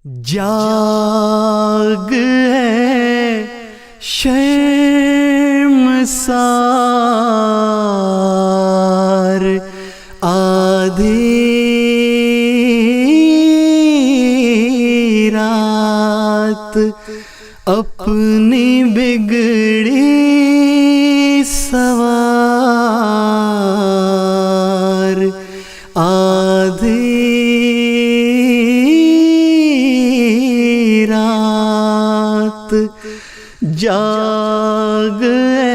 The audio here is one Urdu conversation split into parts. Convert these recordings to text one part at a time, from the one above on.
جاگ ہے شرمسار آدھی رات اپنی بگڑی سوار آدھی رات جاگ ہے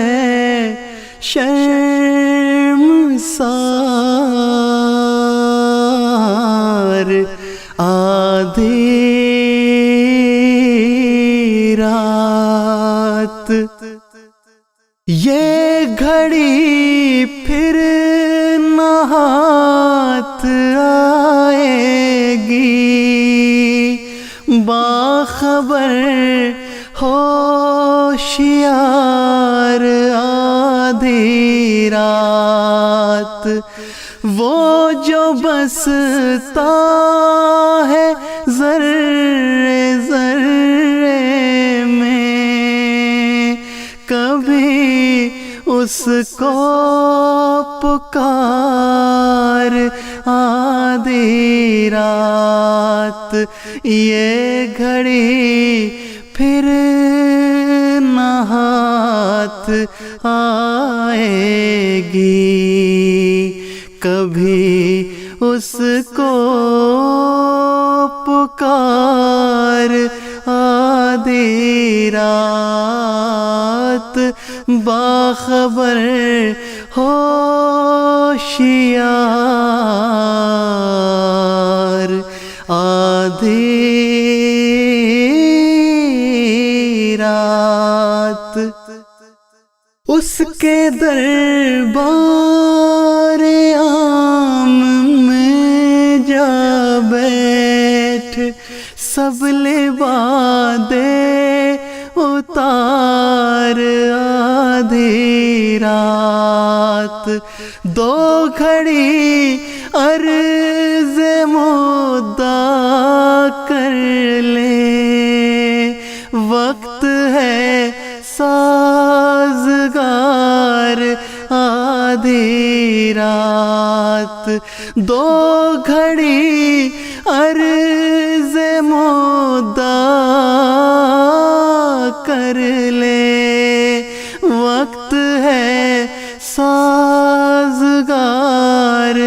شرمسار آدھی رات یہ گھڑی پھر نہ ہاتھ آئے گی باخبر ہوشیار آدھی رات وہ جو بستا ہے ذرے ذرے میں کبھی اس کو پکار آدھی رات یہ گھڑی پھر نہ ہاتھ آئے گی کبھی اس کو پکار آدھی رات باخبر ہوشیار آدھی رات اس کے دربار عام میں جا بیٹھ سب لبادے اتار آدھی رات دو گھڑی عرض مدعا کر لے وقت ہے سازگار آدھی رات دو گھڑی عرض مدعا کر لے وقت ہے سازگار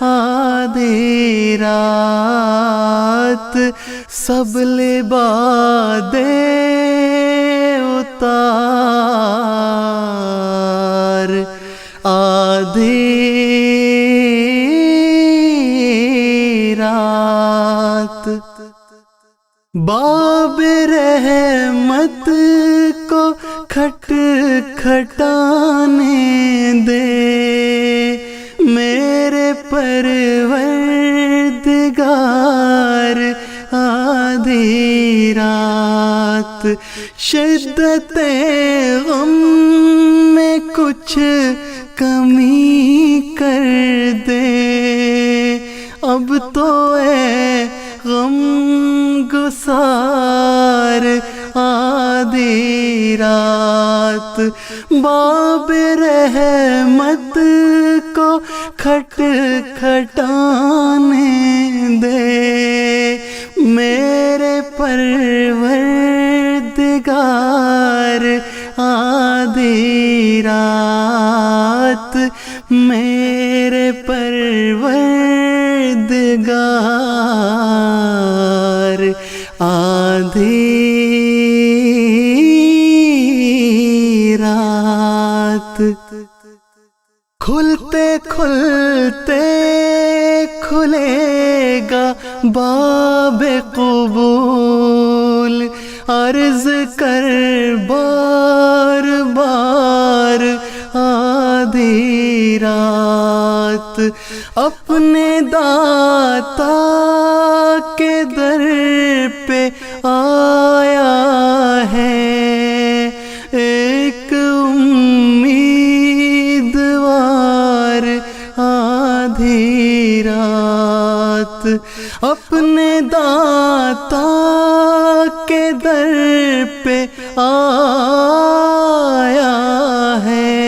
آدھی رات سب لبادے اتار آدھی رات باب رحمت کو کھٹ کھٹانے دے میرے پروردگار آدھی رات شدت غم میں کچھ کمی کر دے اب تو اے غم گسار آدھی رات باب رحمت کو کھٹ کھٹانے دے میرے پروردگار آدھی رات میرے پروردگار آدھی رات کھلتے کھلتے کھلے گا باب قبول عرض کر بار بار آدھی رات اپنے داتا کے در پہ آیا ہے ایک امیدوار آدھی رات اپنے داتا کے در پہ آیا ہے،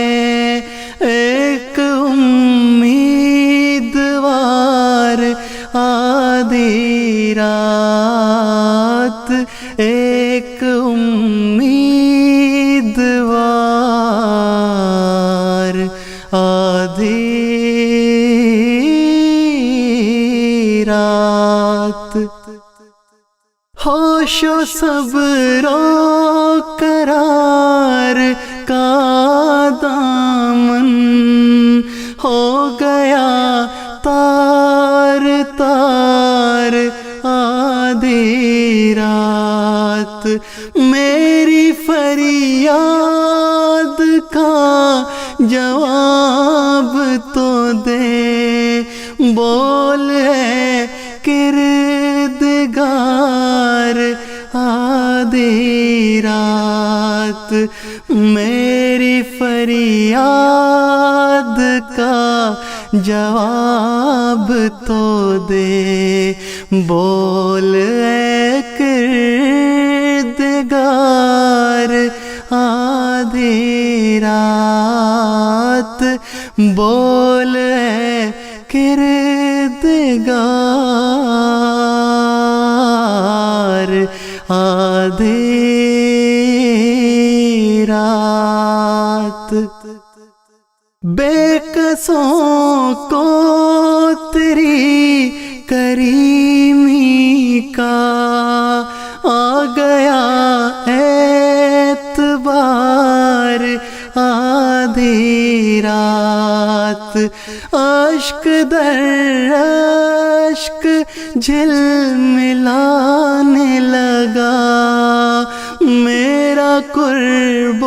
ایک امیدوار آدھی رات، ایک امیدوار آدھی رات۔ ہوش و صبر و قرار کا دامن ہو گیا تار تار آدھی رات، میری فریاد کا جواب تو دے، بول ہے کردگار آدھی رات، میری فریاد کا جواب تو دے، بول اے کردگار آدھی رات، بول اے کردگار آدھی رات۔ بے کسوں کو تیری کریمی کا آ گیا اعتبار آدھی رات، اشک در اشک جھلملانے لگا میرا قرب و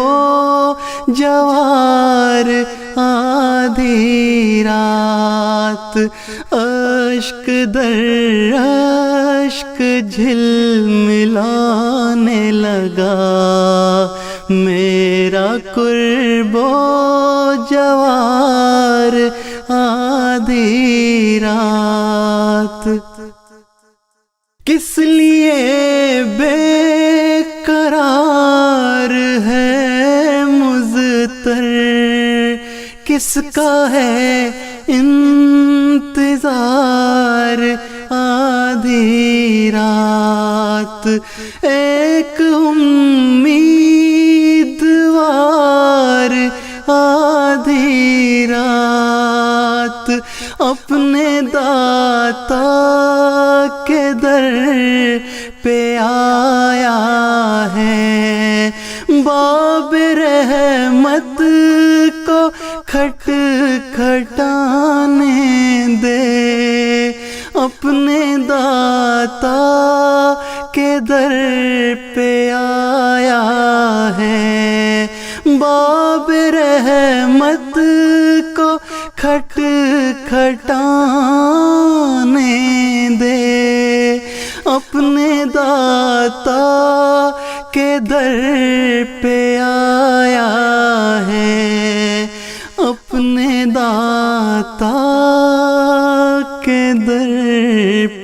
جوار آدھی رات، اشک در اشک جھلملانے لگا میرا قرب و جوار آدھی رات۔ کس لیے بے قرار ہے مضطر، کس کا ہے انتظار آدھی رات، ایک امیدوار آدھی رات اپنے داتا کے در پہ آیا ہے، باب رحمت کو کھٹ کھٹانے دے، اپنے داتا کے در پہ آیا ہے، باب رحمت کو کھٹ کھٹانے دے، اپنے داتا کے در پہ آیا ہے، اپنے داتا کے در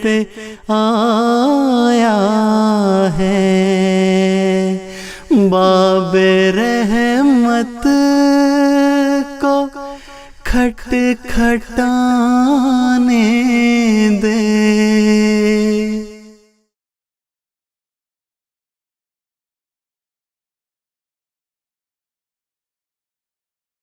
پہ آیا ہے، باب رحمت کو کھٹ کھٹانے